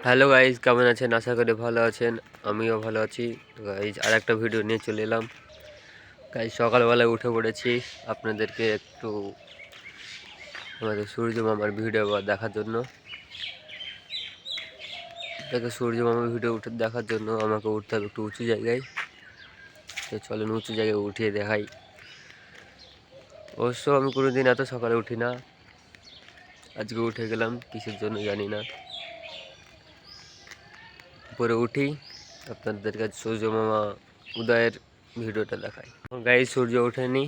Hello guys, কেমন আছেন? আশা করি ভালো আছেন। আমিও ভালো আছি। তো গাইজ আর একটা ভিডিও নিয়ে চলে এলাম। গাইজ সকালবেলায় উঠে পড়েছি আপনাদেরকে একটু আমাদের সূর্য মামার ভিডিও দেখার জন্য। দেখো, সূর্য মামার ভিডিও দেখার জন্য আমাকে উঠতে হবে একটু উঁচু জায়গায়। তো চলেন উঁচু জায়গায় উঠিয়ে দেখাই। অবশ্য আমি কোনোদিন এত সকালে উঠি না, আজকে উঠে গেলাম, কিসের জন্য জানি না। উপরে উঠি, আপনাদের কাছে সূর্য মামা উদয়ের ভিডিওটা দেখাই। গাইজ সূর্য ওঠেনি,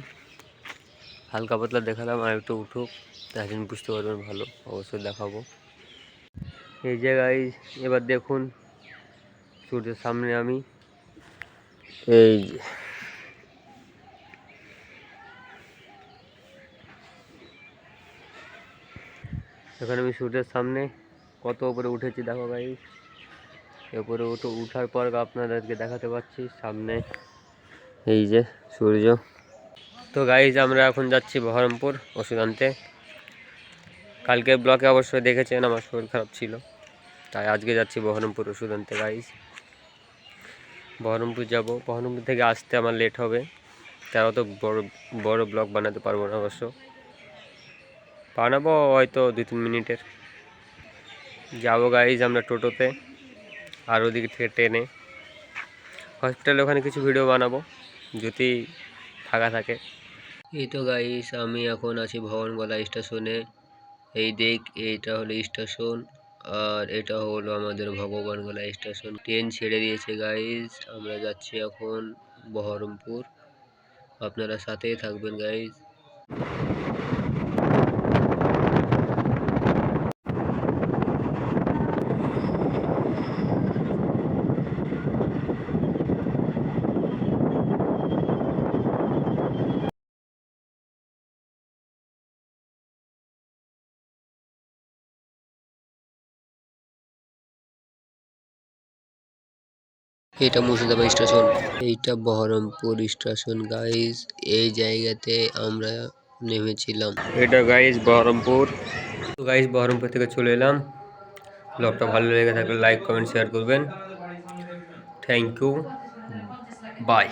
হালকা পাতলা দেখালাম, আর একটু উঠুক তাহলে বুঝতে পারবেন, ভালো অবশ্যই দেখাবো। এই যে গাইজ এবার দেখুন সূর্যের সামনে আমি, এই যে এখন আমি সূর্যের সামনে কত উপরে উঠেছি দেখো গাইজ। উপরে উঠার পর আপনাদেরকে দেখাতে পাচ্ছি সামনে এই যে সূর্য। তো গাইজ আমরা এখন যাচ্ছি বহরমপুর ওষুধ আনতে। কালকে ব্লকে অবশ্যই দেখেছেন আমার শরীর খারাপ ছিল, তাই আজকে যাচ্ছি বহরমপুর ওষুধ আনতে গাইজ। বহরমপুর যাব, বহরমপুর থেকে আসতে আমার লেট হবে, তাই অত বড় ব্লগ বানাতে পারবো না। অবশ্য বানাবো হয়তো 2-3 মিনিটের। যাবো গাইজ আমরা টোটোতে, আর ওদিক থেকে ট্রেনে হসপিটালে, ওখানে কিছু ভিডিও বানাবো যদি ফাঁকা থাকে। এই তো গাইজ আমি এখন আছি ভবনগোলা স্টেশনে। এই দেখ, এইটা হলো স্টেশন, আর এটা হলো আমাদের ভগবানগোলা স্টেশন। ট্রেন ছেড়ে দিয়েছে গাইজ, আমরা যাচ্ছি এখন বহরমপুর। আপনারা সাথেই থাকবেন গাইজ। এটা মুর্শিদাবাদ স্টেশন, এইটা বহরমপুর স্টেশন গাইজ। এই জায়গাতে আমরা নেমেছিলাম। এটা গাইজ বহরমপুর। তো গাইজ বহরমপুর থেকে চলে এলাম। ব্লগটা ভালো লেগে থাকলে লাইক কমেন্ট শেয়ার করবেন। Thank you, by.